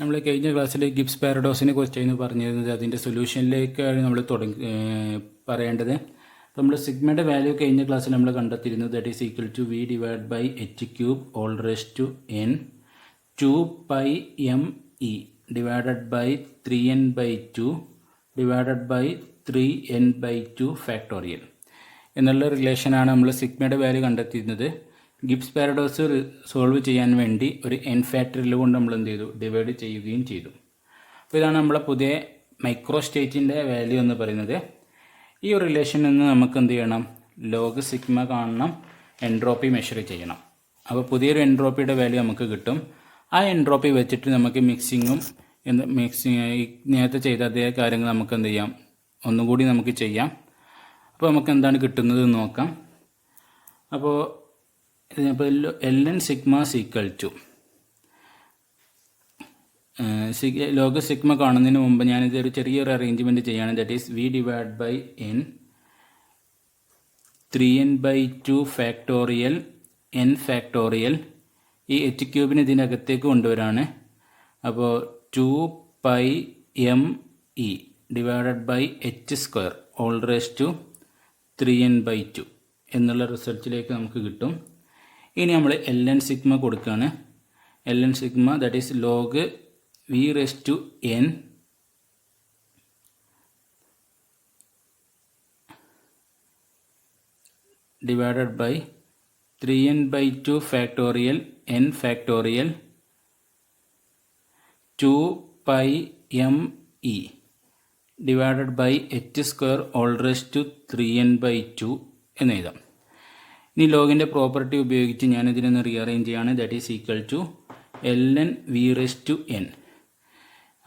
നമ്മൾ കഴിഞ്ഞ ക്ലാസ്സിൽ ഗിബ്സ് പാരഡോക്സിനെ കുറിച്ചായിരുന്നു പറഞ്ഞിരുന്നത്. അതിൻ്റെ സൊല്യൂഷനിലേക്കാണ് നമ്മൾ പറയേണ്ടത്. അപ്പോൾ നമ്മൾ സിഗ്മയുടെ വാല്യൂ കഴിഞ്ഞ ക്ലാസ്സിൽ നമ്മൾ കണ്ടെത്തിയിരുന്നു. That is equal to V divide by h cube whole raise to N 2πme divided by 3n/2 divided by 3n/2 factorial എന്നുള്ള റിലേഷനാണ് നമ്മൾ സിഗ്മയുടെ വാല്യൂ കണ്ടെത്തിയിരുന്നത്. ഗിബ്സ് പാരഡോക്സ് സോൾവ് ചെയ്യാൻ വേണ്ടി ഒരു എൻ ഫാക്ടറിയൽ കൊണ്ട് നമ്മൾ എന്ത് ചെയ്തു, ഡിവൈഡ് ചെയ്യുകയും ചെയ്തു. അപ്പോൾ ഇതാണ് നമ്മളെ പുതിയ മൈക്രോ സ്റ്റേറ്റിൻ്റെ വാല്യൂ എന്ന് പറയുന്നത്. ഈ ഒരു റിലേഷനിൽ നിന്ന് നമുക്ക് എന്ത് ചെയ്യണം, ലോഗ് സിഗ്മ കാണണം, എൻട്രോപ്പി മെഷർ ചെയ്യണം. അപ്പോൾ പുതിയൊരു എൻട്രോപ്പിയുടെ വാല്യൂ നമുക്ക് കിട്ടും. ആ എൻട്രോപ്പി വെച്ചിട്ട് നമുക്ക് മിക്സിങ്ങും നേരത്തെ ചെയ്ത അതേ കാര്യങ്ങൾ നമുക്ക് എന്ത് ചെയ്യാം, ഒന്നും കൂടി നമുക്ക് ചെയ്യാം. അപ്പോൾ നമുക്ക് എന്താണ് കിട്ടുന്നത് നോക്കാം. അപ്പോൾ ln sigma equal to log sigma കാണുന്നതിന് മുമ്പ് ഞാനിതൊരു ചെറിയൊരു അറേഞ്ച്മെൻറ്റ് ചെയ്യുകയാണ്. That is V divide by n 3n/2 factorial n factorial ഈ എച്ച് ക്യൂബിന് ഇതിനകത്തേക്ക് കൊണ്ടുവരാണ്. അപ്പോൾ 2πme divided by h square whole raise to 3n/2 എന്നുള്ള റിസൾട്ടിലേക്ക് നമുക്ക് കിട്ടും. ഇനി നമ്മൾ ln സിഗ്മ കൊടുക്കുകയാണ്. ln sigma that is log V raise to n divided by 3n/2 factorial n factorial 2πme divided by h square whole raise to 3n/2 എന്ന് എഴുതാം. ഇനി ലോഗിൻ്റെ പ്രോപ്പർട്ടി ഉപയോഗിച്ച് ഞാനിതിനൊന്ന് റീഅറേഞ്ച് ചെയ്യാണ്. That is equal to ln V raise to n.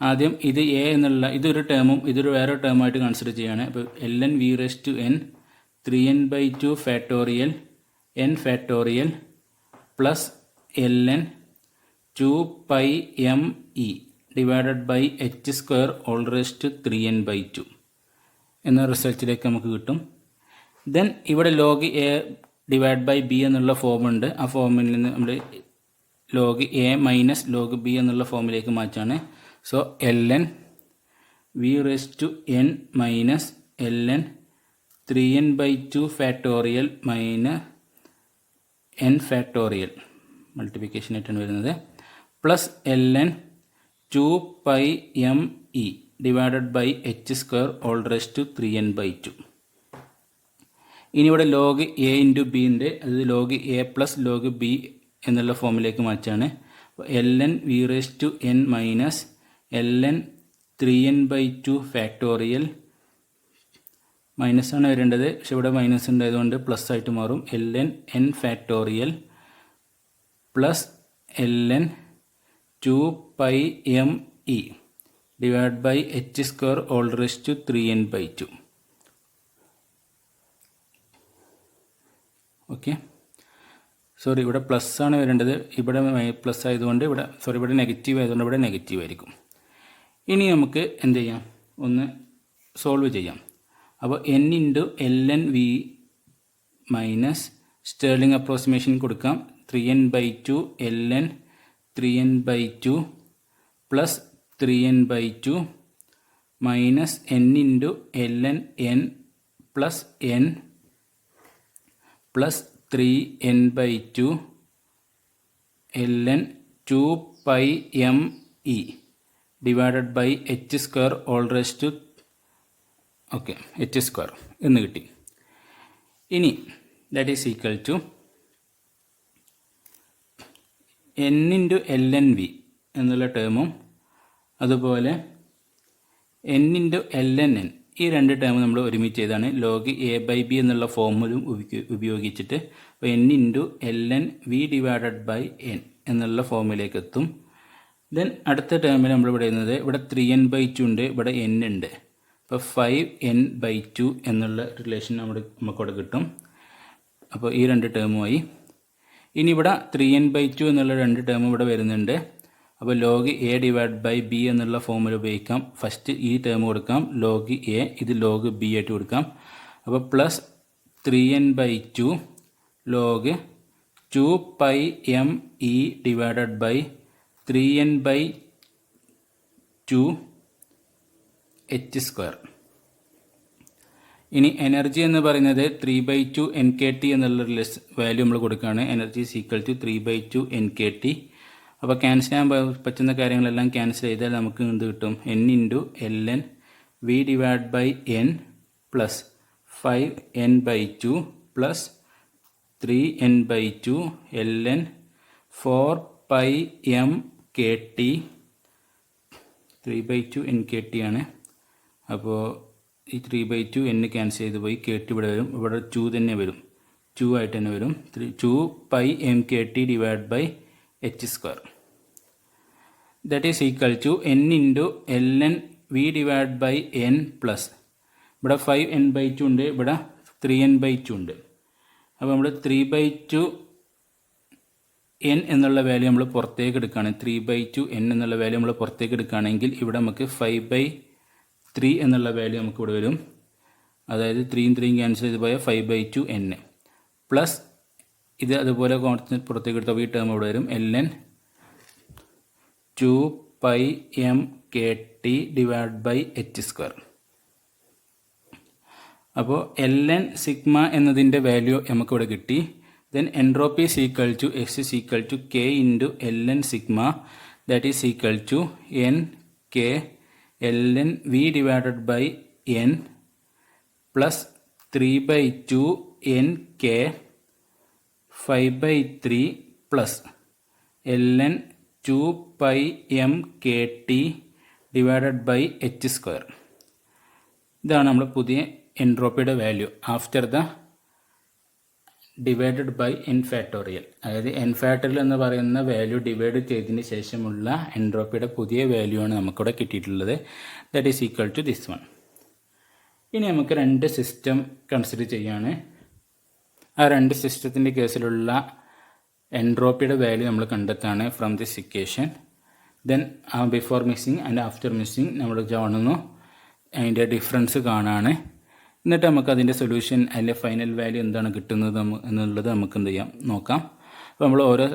ആദ്യം ഇത് A എന്നുള്ള ഇതൊരു ടേമും ഇതൊരു വേറെ ടേമായിട്ട് കൺസിഡർ ചെയ്യാണ്. അപ്പോൾ ln V raise to n 3n/2 factorial n factorial plus ln 2πme divided by h square whole raise to 3n/2 എന്ന റിസൾട്ടിലേക്ക് നമുക്ക് കിട്ടും. ദെൻ ഇവിടെ log A divide by B എന്നുള്ള ഫോമുണ്ട്. ആ ഫോമിൽ നിന്ന് നമ്മൾ log a minus log B എന്നുള്ള ഫോമിലേക്ക് മാറ്റാണ്. So ln V raise to n minus ln 3n/2 factorial minus n factorial multiplication ആയിട്ടാണ് വരുന്നത് plus ln 2πme divided by h square whole raise to 3n/2. ഇനി ഇവിടെ ലോഗ് എ ഇൻറ്റു ബി ഉണ്ട്. അത് log A plus log B എന്നുള്ള ഫോമിലേക്ക് മാറ്റാണ്. അപ്പോൾ ln V raise to n minus ln 3n/2 factorial minus ആണ് വരേണ്ടത്, പക്ഷെ ഇവിടെ മൈനസ് ഉണ്ടായതുകൊണ്ട് പ്ലസ് ആയിട്ട് മാറും. ln n factorial plus ln 2πme divide by h square whole raise to 3n/2. Okay, sorry ഇവിടെ പ്ലസ് ആണ് വരേണ്ടത്, ഇവിടെ പ്ലസ് ആയതുകൊണ്ട് ഇവിടെ നെഗറ്റീവ് ആയതുകൊണ്ട് ഇവിടെ നെഗറ്റീവ് ആയിരിക്കും. ഇനി നമുക്ക് എന്ത് ചെയ്യാം, ഒന്ന് സോൾവ് ചെയ്യാം. അപ്പോൾ n into ln V minus Stirling approximation കൊടുക്കാം. 3n/2 ln 3n/2 plus 3n/2 minus n into ln n plus n plus 3n/2 ln 2πme divided by h square whole raise to h square എന്ന് കിട്ടി. ഇനി that is equal to n into ln V എന്നുള്ള ടേമും അതുപോലെ n into ln n ഈ രണ്ട് term നമ്മൾ ഒരുമിച്ച് ചെയ്താണ് ലോഗ് എ ബൈ ബി എന്നുള്ള ഫോമുലും ഉപയോഗിച്ചിട്ട്. അപ്പോൾ n into ln V divided by n എന്നുള്ള ഫോമിലേക്ക് എത്തും. ദെൻ അടുത്ത ടേമിൽ നമ്മൾ ഇവിടെ ചെയ്യുന്നത് ഇവിടെ 3n/2 ഉണ്ട്, ഇവിടെ n ഉണ്ട്. അപ്പോൾ 5n/2 എന്നുള്ള റിലേഷൻ നമുക്കവിടെ കിട്ടും. അപ്പോൾ ഈ രണ്ട് ടേമുമായി ഇനി ഇവിടെ 3n/2 എന്നുള്ള രണ്ട് ടേമും ഇവിടെ വരുന്നുണ്ട്. അപ്പോൾ log A divide by B എന്നുള്ള ഫോമിൽ ഉപയോഗിക്കാം. ഫസ്റ്റ് ഈ ടേം കൊടുക്കാം ലോഗ് എ, ഇത് ലോഗ് ബി ആയിട്ട് കൊടുക്കാം. അപ്പോൾ plus 3n/2 log 2πme divided by 3n/2 2h². ഇനി എനർജി എന്ന് പറയുന്നത് 3/2 NKT എന്നുള്ളൊരു വാല്യൂ നമ്മൾ കൊടുക്കുകയാണ്. Energy is equal to 3/2 NKT. അപ്പോൾ ക്യാൻസൽ ചെയ്യാൻ പറ്റുന്ന കാര്യങ്ങളെല്ലാം ക്യാൻസൽ ചെയ്താൽ നമുക്ക് എന്ത് കിട്ടും? N × ln V divide by N plus 5N/2 plus 3N/2 ln 4πmKT. 3/2 NKT ആണ്. അപ്പോൾ ഈ 3/2 N ക്യാൻസൽ ചെയ്ത് പോയി KT ഇവിടെ വരും. ഇവിടെ 2 തന്നെ വരും, 2 ആയിട്ട് തന്നെ വരും. 2πmKT divide by h². That is equal to N × ln V divide by N plus ഇവിടെ 5N/2 ഉണ്ട്, ഇവിടെ 3N/2 ഉണ്ട്. അപ്പോൾ നമ്മൾ 3/2 N എന്നുള്ള വാല്യൂ നമ്മൾ പുറത്തേക്ക് എടുക്കുകയാണ്. 3/2 N എന്നുള്ള വാല്യൂ നമ്മൾ പുറത്തേക്ക് എടുക്കുകയാണെങ്കിൽ ഇവിടെ നമുക്ക് 5/3 എന്നുള്ള വാല്യൂ നമുക്ക് ഇവിടെ വരും. അതായത് 3 ക്യാൻസൽ ചെയ്ത് പോയ 5/2 N പ്ലസ് ഇത് അതുപോലെ പുറത്തേക്ക് എടുത്ത ഈ ടേം ഇവിടെ വരും. ln 2πmKT divide by h². അപ്പോൾ ln സിഗ്മ എന്നതിൻ്റെ വാല്യൂ നമുക്കിവിടെ കിട്ടി. Then entropy is equal to X is equal to K × ln sigma, that is equal to NK ln V divided by N plus 3/2 NK 5/3 plus ln 2πmKT divided by h². ഇതാണ് നമ്മൾ പുതിയ എൻട്രോപ്പിയുടെ value after the divided by n factorial. അതായത് n factorial എന്ന് പറയുന്ന value divide ചെയ്തതിന് ശേഷമുള്ള എൻട്രോപ്പിയുടെ പുതിയ വാല്യൂ ആണ് നമുക്കിവിടെ കിട്ടിയിട്ടുള്ളത്. That is equal to this one. ഇനി നമുക്ക് രണ്ട് സിസ്റ്റം കൺസിഡർ ചെയ്യാണ്. ആ രണ്ട് സിസ്റ്റത്തിൻ്റെ കേസിലുള്ള എൻട്രോപ്പിയുടെ വാല്യൂ നമ്മൾ കണ്ടെത്താണ് from this equation. Then before mixing and after mixing നമ്മൾ കാണുന്നു, അതിൻ്റെ ഡിഫറൻസ് കാണാണ്. എന്നിട്ട് നമുക്ക് അതിൻ്റെ സൊല്യൂഷൻ, അതിൻ്റെ ഫൈനൽ വാല്യൂ എന്താണ് കിട്ടുന്നത് എന്നുള്ളത് നമുക്ക് എന്ത് ചെയ്യാം നോക്കാം. അപ്പോൾ നമ്മൾ ഓരോ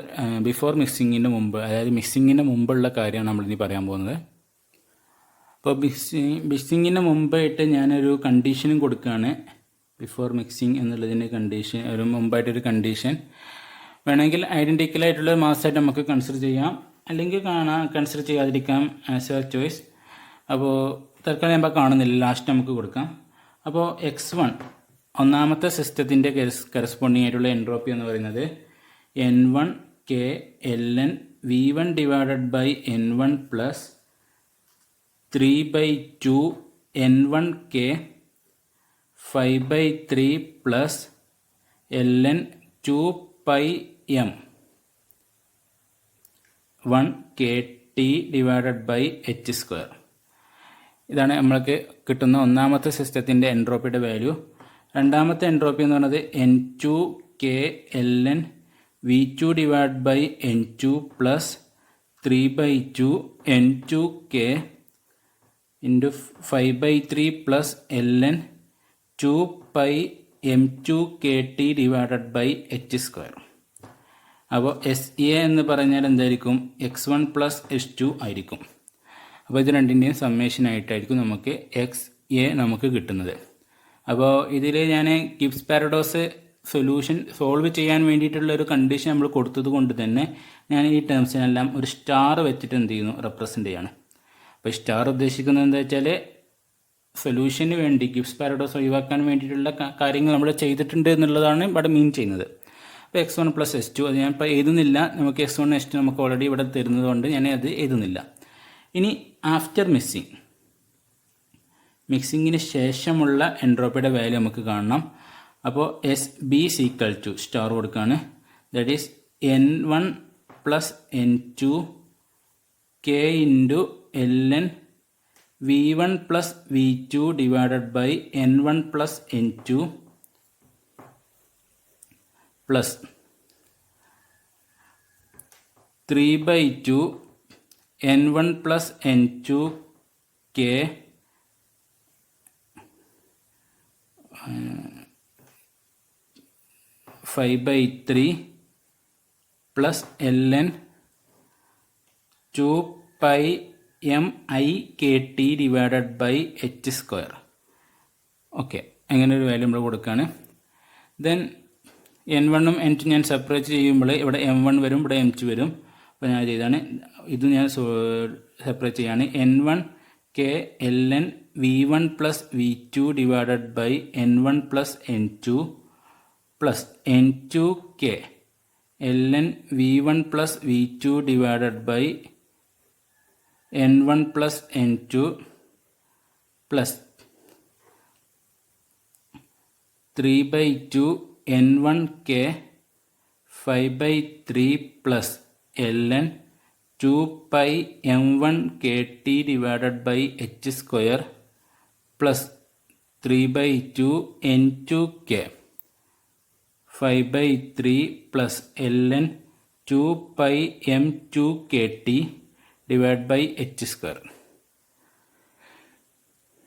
ബിഫോർ മിക്സിങ്ങിന് മുമ്പ്, അതായത് മിക്സിങ്ങിന് മുമ്പുള്ള കാര്യമാണ് നമ്മളിനി പറയാൻ പോകുന്നത്. അപ്പോൾ മിക്സിങ്ങിന് മുമ്പായിട്ട് ഞാനൊരു കണ്ടീഷനും കൊടുക്കുകയാണ്. ബിഫോർ മിക്സിങ് എന്നുള്ളതിൻ്റെ കണ്ടീഷൻ, ഒരു മുമ്പായിട്ടൊരു കണ്ടീഷൻ വേണമെങ്കിൽ ഐഡൻറ്റിക്കലായിട്ടുള്ള മാസമായിട്ട് നമുക്ക് കൺസിഡർ ചെയ്യാം, അല്ലെങ്കിൽ കൺസിഡർ ചെയ്യാതിരിക്കാം, ആസ് എ ചോയ്സ്. അപ്പോൾ തൽക്കാലം ഞാൻ കാണുന്നില്ല, ലാസ്റ്റ് നമുക്ക് കൊടുക്കാം. അപ്പോൾ x1 ഒന്നാമത്തെ സിസ്റ്റത്തിൻ്റെ കറസ്പോണ്ടിങ് ആയിട്ടുള്ള എൻട്രോപ്പി എന്ന് പറയുന്നത് N1K ln V1 divided by N1 plus 3/2 N1K 5/3 plus ln 2πm1KT divided by h². ഇതാണ് നമ്മൾക്ക് കിട്ടുന്ന ഒന്നാമത്തെ സിസ്റ്റത്തിൻ്റെ എൻട്രോപ്പിയുടെ വാല്യൂ. രണ്ടാമത്തെ എൻട്രോപ്പി എന്ന് പറയുന്നത് N2K ln V2 divide by N2 plus 3/2 N2K into 5/3 plus ln 2πm2KT divided by h². അപ്പോൾ SA എന്ന് പറഞ്ഞാൽ എന്തായിരിക്കും? x1 പ്ലസ് x2 ആയിരിക്കും. അപ്പോൾ ഇത് രണ്ടിൻ്റെയും സമ്മേഷനായിട്ടായിരിക്കും നമുക്ക് XA നമുക്ക് കിട്ടുന്നത്. അപ്പോൾ ഇതിൽ ഞാൻ ഗിബ്സ് പാരഡോക്സ് സൊല്യൂഷൻ സോൾവ് ചെയ്യാൻ വേണ്ടിയിട്ടുള്ള ഒരു കണ്ടീഷൻ നമ്മൾ കൊടുത്തത് കൊണ്ട് തന്നെ ഞാൻ ഈ ടേംസിനെല്ലാം ഒരു സ്റ്റാർ വെച്ചിട്ട് എന്ത് ചെയ്യുന്നു, റെപ്രസെൻ്റ് ചെയ്യാണ്. അപ്പോൾ സ്റ്റാർ ഉദ്ദേശിക്കുന്നത് എന്താ വെച്ചാൽ സൊല്യൂഷന് വേണ്ടി ഗിബ്സ് പാരഡോക്സ് ഒഴിവാക്കാൻ വേണ്ടിയിട്ടുള്ള കാര്യങ്ങൾ നമ്മൾ ചെയ്തിട്ടുണ്ട് എന്നുള്ളതാണ് ഇവിടെ മീൻ ചെയ്യുന്നത്. അപ്പോൾ x1 പ്ലസ് x2 അത് ഞാൻ ഇപ്പോൾ എഴുതുന്നില്ല, നമുക്ക് x1 x2 നമുക്ക് ഓൾറെഡി ഇവിടെ തരുന്നത് കൊണ്ട് ഞാൻ അത് എഴുതുന്നില്ല. ഇനി ആഫ്റ്റർ മിക്സിങ്ങിന് ശേഷമുള്ള എൻട്രോപ്പിയുടെ വാല്യൂ നമുക്ക് കാണണം. അപ്പോൾ SB ഈക്വൽ ടു സ്റ്റാർ കൊടുക്കുകയാണ്, that is N1 plus N2 K into ln V1 plus V2 divided by N1 plus N2 plus 3/2 N1 plus N2 K 5/3 plus ln 2πm M I K T divided by h square. Okay, അങ്ങനെ ഒരു value നമ്മൾ കൊടുക്കുകയാണ്. Then N1ഉം N2 ഞാൻ separate ചെയ്യുമ്പോൾ ഇവിടെ M1 വരും, ഇവിടെ M2 വരും. അപ്പോൾ ഞാൻ ചെയ്താണ് ഇത് ഞാൻ സെപ്പറേറ്റ് ചെയ്യാണ്. N1 K ln V1 plus V2 divided by N1 plus N2 plus N2 K ln V1 plus V2 divided by N1 plus N2 plus 3/2 N1 K 5/3 plus ln 2 pi M1 KT divided by H square plus 3/2 N2 K 5/3 plus ln 2 pi M2 KT divide by H square.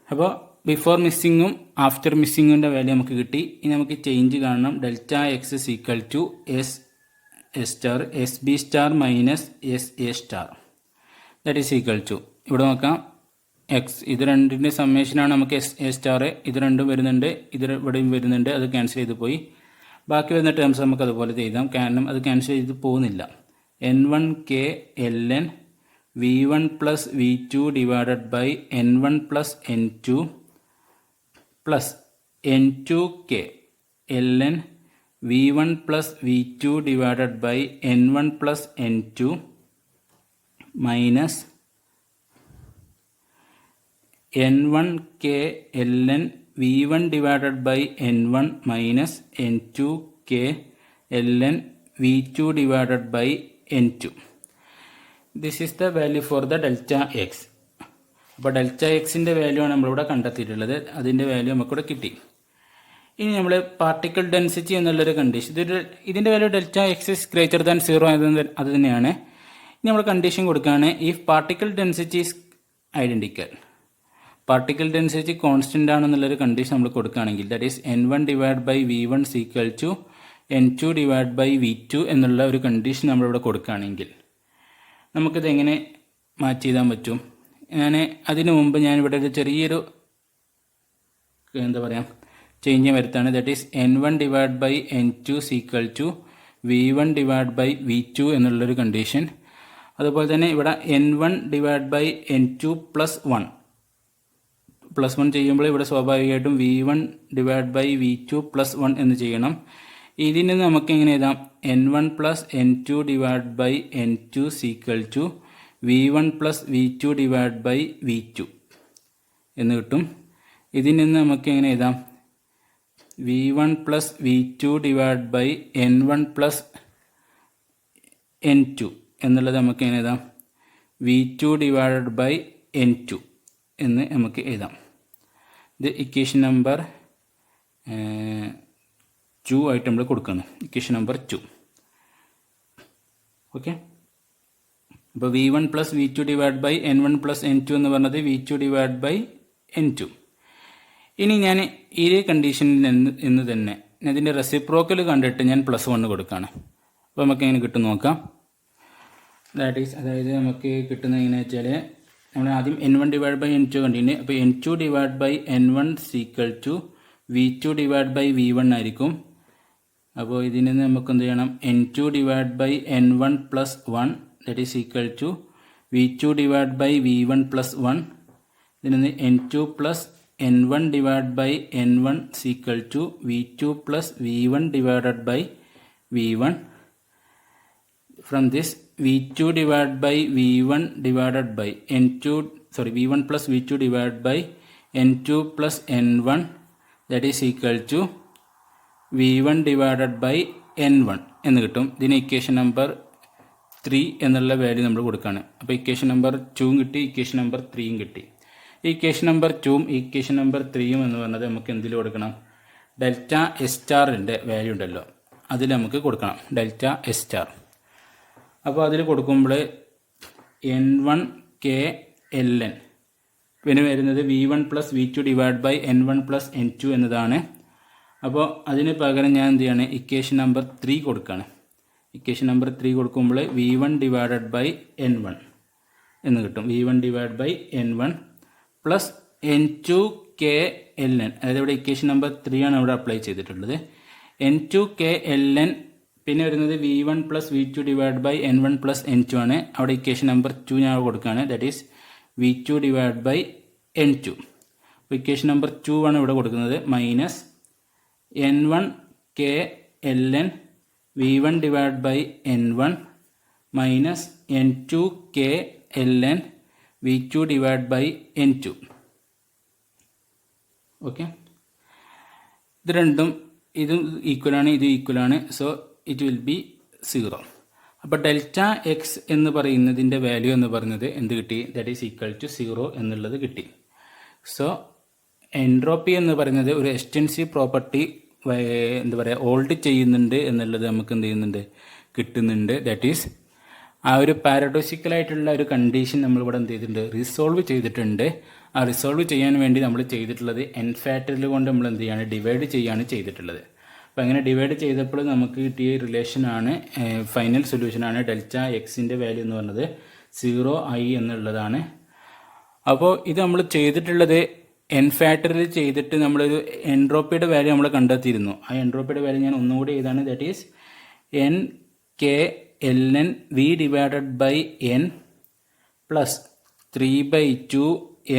അപ്പോൾ before മിസ്സിങ്ങും after മിസ്സിങ്ങിൻ്റെ value നമുക്ക് കിട്ടി. ഇനി നമുക്ക് change കാണണം. Delta X is equal to S star S B star minus S A star that is equal to, ഇവിടെ നോക്കാം എക്സ്, ഇത് രണ്ടിൻ്റെ സമ്മേഷനാണ് നമുക്ക് എസ് എ സ്റ്റാർ, ഇത് രണ്ടും വരുന്നുണ്ട്, ഇത് ഇവിടെയും വരുന്നുണ്ട്, അത് ക്യാൻസൽ ചെയ്ത് പോയി. ബാക്കി വരുന്ന ടേംസ് നമുക്ക് അതുപോലെ ചെയ്താം, കാരണം അത് ക്യാൻസൽ ചെയ്ത് പോകുന്നില്ല. N1 K ln V1 plus V2 divided by N1 plus N2 plus N2 K ln V1 plus V2 divided by N1 plus N2 minus N1 K ln V1 divided by N1 minus N2 K ln V2 divided by N2. This is the value for the delta X. അപ്പോൾ delta എക്സിൻ്റെ value ആണ് നമ്മളിവിടെ കണ്ടെത്തിയിട്ടുള്ളത്, അതിൻ്റെ value നമുക്കിവിടെ കിട്ടി. ഇനി നമ്മൾ പാർട്ടിക്കിൾ ഡെൻസിറ്റി എന്നുള്ളൊരു കണ്ടീഷൻ, ഇതിൻ്റെ value delta X is greater than 0 അത് തന്നെയാണ്. ഇനി നമ്മൾ കണ്ടീഷൻ കൊടുക്കുകയാണ്, if particle density is identical, particle density constant ആണെന്നുള്ളൊരു കണ്ടീഷൻ നമ്മൾ കൊടുക്കുകയാണെങ്കിൽ, that is N1 divide by V1 equal to N2 divide by V2 എന്നുള്ള ഒരു കണ്ടീഷൻ നമ്മളിവിടെ കൊടുക്കുകയാണെങ്കിൽ നമുക്കിത് എങ്ങനെ മാച്ച് ചെയ്താൻ പറ്റും? അതിനു മുമ്പ് ഞാനിവിടെ ഒരു ചെറിയൊരു എന്താ പറയുക ചേഞ്ച് വരുത്താണ്. That is N1 divide by N2 equal to V1 divide by V2 എന്നുള്ളൊരു കണ്ടീഷൻ. അതുപോലെ തന്നെ ഇവിടെ N1 divide by N2 plus 1 ചെയ്യുമ്പോൾ ഇവിടെ സ്വാഭാവികമായിട്ടും V1 divide by V2 plus 1 എന്ന് ചെയ്യണം. ഇതിൽ നിന്ന് നമുക്ക് എങ്ങനെ എഴുതാം? N1 plus N2 divide by N2 equal to V1 plus V2 divide by V2 എന്ന് കിട്ടും. ഇതിൽ നിന്ന് നമുക്ക് എങ്ങനെ എഴുതാം? V1 plus V2 divide by N1 plus N2 എന്നുള്ളത് നമുക്ക് എങ്ങനെ എഴുതാം? V2 ഡിവൈഡഡ് ബൈ N2 എന്ന് നമുക്ക് എഴുതാം. ഇത് ഇക്വേഷൻ നമ്പർ 2 ആയിട്ട് നമ്മൾ കൊടുക്കണം, ഇക്വേഷൻ നമ്പർ 2. ഓക്കെ, അപ്പോൾ V1 plus V2 divide by N1 plus N2 എന്ന് പറഞ്ഞത് V2 ഡിവൈഡ് ബൈ N2. ഇനി ഞാൻ ഈ കണ്ടീഷനിൽ നിന്ന് തന്നെ ഇതിൻ്റെ റെസിപ്രോക്കൽ കണ്ടിട്ട് ഞാൻ +1 കൊടുക്കുകയാണ്. അപ്പോൾ നമുക്ക് എങ്ങനെ കിട്ടും നോക്കാം. ദാറ്റ് ഈസ്, അതായത് നമുക്ക് കിട്ടുന്നത് എങ്ങനെയാ വെച്ചാൽ, നമ്മൾ ആദ്യം N1 ഡിവൈഡ് ബൈ N2 കണ്ടിട്ടുണ്ട്. അപ്പോൾ N2 divide by N1 equal to V2 divide by V1 ആയിരിക്കും. അപ്പോൾ ഇതിൽ നിന്ന് നമുക്ക് എന്ത് ചെയ്യണം? N2 divide by N1 plus 1 that is equal to V2 divide by V1 plus 1. ഇതിൽ നിന്ന് N2 plus N1 divide by N1 equal to V2 plus V1 divided by V1. From this V2 divide by V1 divided by V1 plus V2 divide by N2 plus N1 that is equal to V1 divided by N1 എന്ന് കിട്ടും. ഇതിന് equation number 3 എന്നുള്ള value നമ്മൾ കൊടുക്കുകയാണ്. അപ്പോൾ equation number 2 കിട്ടി, equation number 3 കിട്ടി. ഈ ഇക്വേഷൻ നമ്പർ 2 ഇക്വേഷൻ നമ്പർ 3 എന്ന് പറഞ്ഞത് നമുക്ക് എന്തിൽ കൊടുക്കണം? ഡെൽറ്റ എസ് സ്റ്റാറിൻ്റെ വാല്യൂ ഉണ്ടല്ലോ, അതിൽ നമുക്ക് കൊടുക്കണം ഡെൽറ്റ എസ് സ്റ്റാർ. അപ്പോൾ അതിൽ കൊടുക്കുമ്പോൾ N1 K ln പിന്നെ വരുന്നത് V1 plus V2 divide by N1 plus N2 എന്നതാണ്. അപ്പോൾ അതിന് പകരം ഞാൻ എന്ത് ചെയ്യാണ്? ഇക്വേഷൻ നമ്പർ 3 കൊടുക്കുകയാണ്. ഇക്വേഷൻ നമ്പർ 3 കൊടുക്കുമ്പോൾ V1 ഡിവൈഡഡ് ബൈ N1 എന്ന് കിട്ടും. V1 divide by N1 plus N2 K ln, അതായത് ഇവിടെ ഇക്വേഷൻ നമ്പർ 3 ആണ് ഇവിടെ അപ്ലൈ ചെയ്തിട്ടുള്ളത്. N2 K ln പിന്നെ വരുന്നത് V1 plus V2 divide by N1 plus N2 ആണ്. അവിടെ ഇക്വേഷൻ നമ്പർ 2 ഞാൻ കൊടുക്കുകയാണ്. That is V2 divide by N2. Equation number 2 ആണ് ഇവിടെ കൊടുക്കുന്നത്. Minus N1 K ln V1 divide by N1 minus N2 K ln V2 divide by N2. Okay, ഇത് രണ്ടും ഇതും ഈക്വലാണ്, ഇതും ഈക്വലാണ്. So it will be 0. അപ്പോൾ ഡെൽറ്റ എക്സ് എന്ന് പറയുന്നതിൻ്റെ വാല്യൂ എന്ന് പറയുന്നത് എന്ത് കിട്ടി? ദാറ്റ് ഈസ് ഈക്വൽ ടു 0 എന്നുള്ളത് കിട്ടി. സോ എൻട്രോപ്പി എന്ന് പറയുന്നത് ഒരു എക്സ്റ്റെൻസീവ് പ്രോപ്പർട്ടി എന്താ പറയുക ഹോൾഡ് ചെയ്യുന്നുണ്ട് എന്നുള്ളത് നമുക്ക് എന്ത് ചെയ്യുന്നുണ്ട്? കിട്ടുന്നുണ്ട്. ദാറ്റ് ഈസ് ആ ഒരു പാരഡോക്സിക്കലായിട്ടുള്ള ഒരു കണ്ടീഷൻ നമ്മളിവിടെ എന്ത് ചെയ്തിട്ടുണ്ട്? റിസോൾവ് ചെയ്തിട്ടുണ്ട്. ആ റിസോൾവ് ചെയ്യാൻ വേണ്ടി നമ്മൾ ചെയ്തിട്ടുള്ളത് എൻ ഫാക്ടറിയൽ കൊണ്ട് നമ്മൾ എന്ത് ചെയ്യാണ്? ഡിവൈഡ് ചെയ്യാണ് ചെയ്തിട്ടുള്ളത്. അപ്പോൾ അങ്ങനെ ഡിവൈഡ് ചെയ്തപ്പോൾ നമുക്ക് കിട്ടിയ റിലേഷനാണ് ഫൈനൽ സൊല്യൂഷനാണ് ഡെൽറ്റ എക്സിൻ്റെ വാല്യൂ എന്ന് പറഞ്ഞത് 0 ആയി എന്നുള്ളതാണ്. അപ്പോൾ ഇത് നമ്മൾ ചെയ്തിട്ടുള്ളത് എൻ ഫാക്ടറിയൽ ചെയ്തിട്ട് നമ്മളൊരു എൻട്രോപ്പിയുടെ വാല്യൂ നമ്മൾ കണ്ടെത്തിയിരുന്നു. ആ എൻട്രോപ്പിയുടെ വാല്യൂ ഞാൻ ഒന്നുകൂടി എഴുതാണ്. That is N K ln V divided by N plus 3/2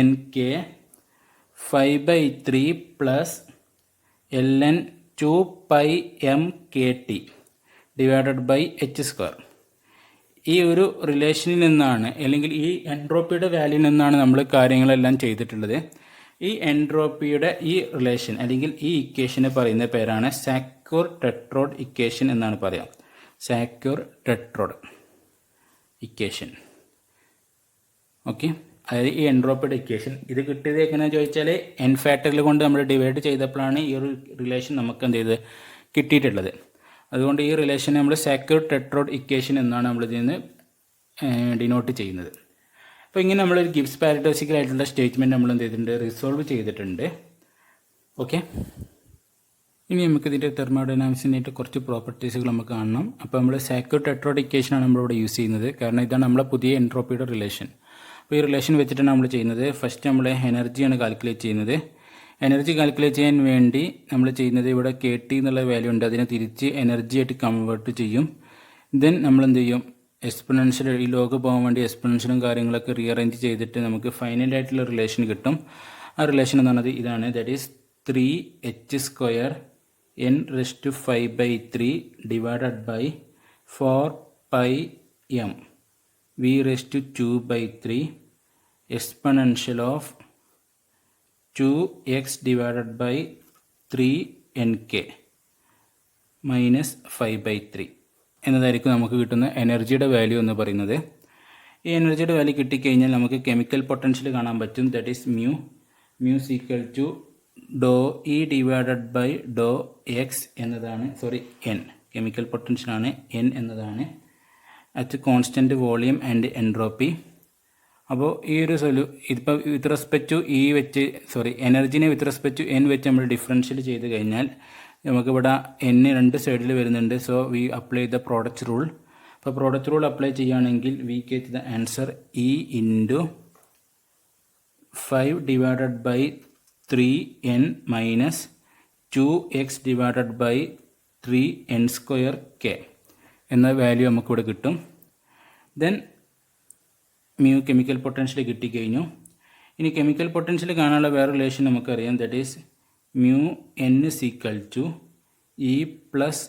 NK 5/3 plus ln 2 MKT divided by H². ഈ ഒരു റിലേഷനിൽ നിന്നാണ്, അല്ലെങ്കിൽ ഈ എൻട്രോപ്പിയുടെ വാല്യൂയിൽ നിന്നാണ് നമ്മൾ കാര്യങ്ങളെല്ലാം ചെയ്തിട്ടുള്ളത്. ഈ എൻട്രോപ്പിയുടെ ഈ റിലേഷൻ അല്ലെങ്കിൽ ഈ ഇക്വേഷനെ പറയുന്ന പേരാണ് സാക്യൂർ-ടെട്രോഡ് ഇക്വേഷൻ എന്നാണ് പറയാം. സാക്യൂർ-ടെട്രോഡ് ഇക്വേഷൻ. ഓക്കെ, അതായത് ഈ എൻട്രോപ്പിയുടെ ഇക്വേഷൻ ഇത് കിട്ടിയത് എങ്ങനെയാണെന്ന് ചോദിച്ചാൽ എൻ ഫാക്ടറിയൽ കൊണ്ട് നമ്മൾ ഡിവൈഡ് ചെയ്തപ്പോഴാണ് ഈ ഒരു റിലേഷൻ നമുക്ക് എന്ത് ചെയ്ത് കിട്ടിയിട്ടുള്ളത്. അതുകൊണ്ട് ഈ റിലേഷൻ നമ്മൾ സാക്യൂർ-ടെട്രോഡ് ഇക്വേഷൻ എന്നാണ് നമ്മൾ ഇതിൽ നിന്ന് ഡിനോട്ട് ചെയ്യുന്നത്. അപ്പോൾ ഇങ്ങനെ നമ്മളൊരു ഗിബ്സ് പാരഡോക്സിക്കൽ ആയിട്ടുള്ള സ്റ്റേറ്റ്മെൻറ്റ് നമ്മൾ എന്ത് ചെയ്തിട്ടുണ്ട്? റിസോൾവ് ചെയ്തിട്ടുണ്ട്. ഓക്കെ, ഇനി നമുക്ക് ഇതിൻ്റെ തെർമോഡൈനാമിക്സിൻ്റെ കുറച്ച് പ്രോപ്പർട്ടീസുകൾ നമുക്ക് കാണണം. അപ്പോൾ നമ്മൾ സാക്യൂർ-ടെട്രോഡ് ഇക്വേഷനാണ് നമ്മളിവിടെ യൂസ് ചെയ്യുന്നത്. കാരണം ഇതാണ് നമ്മളെ പുതിയ എൻട്രോപ്പിയുടെ റിലേഷൻ. അപ്പോൾ ഈ റിലേഷൻ വെച്ചിട്ടാണ് നമ്മൾ ചെയ്യുന്നത്. ഫസ്റ്റ് നമ്മൾ എനർജിയാണ് കാൽക്കുലേറ്റ് ചെയ്യുന്നത്. എനർജി കാൽക്കുലേറ്റ് ചെയ്യാൻ വേണ്ടി നമ്മൾ ചെയ്യുന്നത് ഇവിടെ KT എന്നുള്ള വാല്യൂ ഉണ്ട്, അതിനെ തിരിച്ച് എനർജി ആയിട്ട് കൺവേർട്ട് ചെയ്യും. ദെൻ നമ്മൾ എന്ത് ചെയ്യും? എക്സ്പൊണൻഷ്യൽ, ഈ ലോഗ് പോകാൻ വേണ്ടി എക്സ്പൊണൻഷ്യലും കാര്യങ്ങളൊക്കെ റീഅറേഞ്ച് ചെയ്തിട്ട് നമുക്ക് ഫൈനലായിട്ടുള്ള റിലേഷൻ കിട്ടും. ആ റിലേഷൻ എന്ന് പറഞ്ഞത് ഇതാണ്. That is 3h² n⁵/3 divided by 4πm v⁵2/3 exponential of 2x divided by 3nk minus 5/3 എന്നതായിരിക്കും നമുക്ക് കിട്ടുന്ന എനർജിയുടെ വാല്യൂ എന്ന് പറയുന്നത്. ഈ എനർജിയുടെ വാല്യൂ കിട്ടിക്കഴിഞ്ഞാൽ നമുക്ക് കെമിക്കൽ പൊട്ടൻഷ്യൽ കാണാൻ പറ്റും. That is mu equal to do E divided by do X എന്നതാണ്. എൻ കെമിക്കൽ പൊട്ടൻഷ്യലാണ്, എൻ എന്നതാണ് at constant volume and entropy. അപ്പോൾ ഈ ഒരു ഇതിപ്പോൾ വിത്ത് റെസ്പെക്ട് ടു ഇ വെച്ച് എനർജിനെ വിത്ത് റെസ്പെക്ട് ടു എൻ വെച്ച് നമ്മൾ ഡിഫറൻഷ്യൽ ചെയ്ത് കഴിഞ്ഞാൽ നമുക്കിവിടെ എൻ രണ്ട് സൈഡിൽ വരുന്നുണ്ട്. So we apply the product rule. അപ്പോൾ പ്രോഡക്റ്റ് റൂൾ അപ്ലൈ ചെയ്യുകയാണെങ്കിൽ we get the answer E into 5 divided by 3n minus 2x divided by 3n²k എന്ന വാല്യൂ നമുക്കിവിടെ കിട്ടും. ദെൻ മ്യൂ കെമിക്കൽ പൊട്ടൻഷ്യൽ കിട്ടിക്കഴിഞ്ഞു. ഇനി കെമിക്കൽ പൊട്ടൻഷ്യൽ കാണാനുള്ള വേറെ റിലേഷൻ നമുക്കറിയാം. That is mu n equal to E plus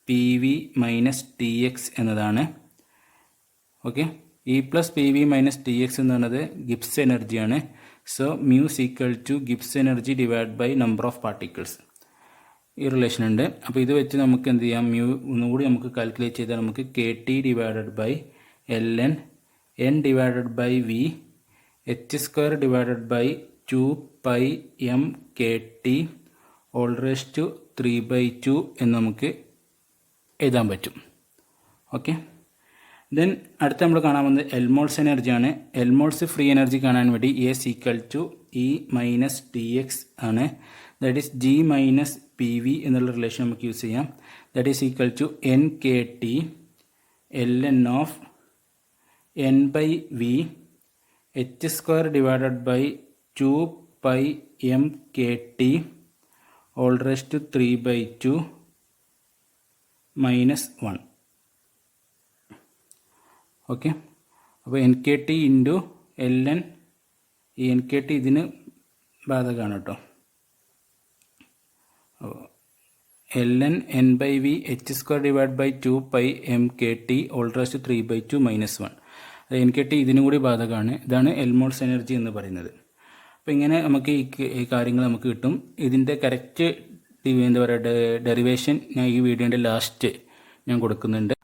P V minus T X എന്നതാണ്. Okay, E plus P V minus T X എന്ന് പറയുന്നത് ഗിബ്സ് എനർജിയാണ്. So mu equal to Gibbs energy divide by number of particles. ഈ relation ഉണ്ട്. അപ്പോൾ ഇത് വെച്ച് നമുക്ക് എന്ത് ചെയ്യാം? മ്യൂ ഒന്നുകൂടി നമുക്ക് കാൽക്കുലേറ്റ് ചെയ്താൽ നമുക്ക് KT divided by ln n divided by v h² divided by 2πm KT all raise to 3/2 എന്ന് നമുക്ക് എഴുതാൻ പറ്റും. ഓക്കെ, ദെൻ അടുത്ത നമ്മൾ കാണാൻ വന്നത് എൽമോൾസ് എനർജിയാണ്. എൽമോൾസ് ഫ്രീ എനർജി കാണാൻ വേണ്ടി S equal to E minus T X ആണ്. That is G minus P V എന്നുള്ള റിലേഷൻ നമുക്ക് യൂസ് ചെയ്യാം. That is equal to NKT ln of n/v H square divided by 2 pi M K T all raise to 3/2 minus 1. Okay, അപ്പോൾ N K T into L N, ഈ N K T ഇതിന് ബാധകമാണ് കേട്ടോ. L N N by V H square divide by 2 pi M K T all raise to 3/2 minus 1. അത് N K T ഇതിനും കൂടി ബാധകമാണ്. ഇതാണ് എൽമോൾസ് എനർജി എന്ന് പറയുന്നത്. അപ്പോൾ ഇങ്ങനെ നമുക്ക് ഈ കാര്യങ്ങൾ നമുക്ക് കിട്ടും. ഇതിൻ്റെ കറക്റ്റ് എന്താ പറയുക ഡെറിവേഷൻ ഞാൻ ഈ വീഡിയോൻ്റെ ലാസ്റ്റ് ഞാൻ കൊടുക്കുന്നുണ്ട്.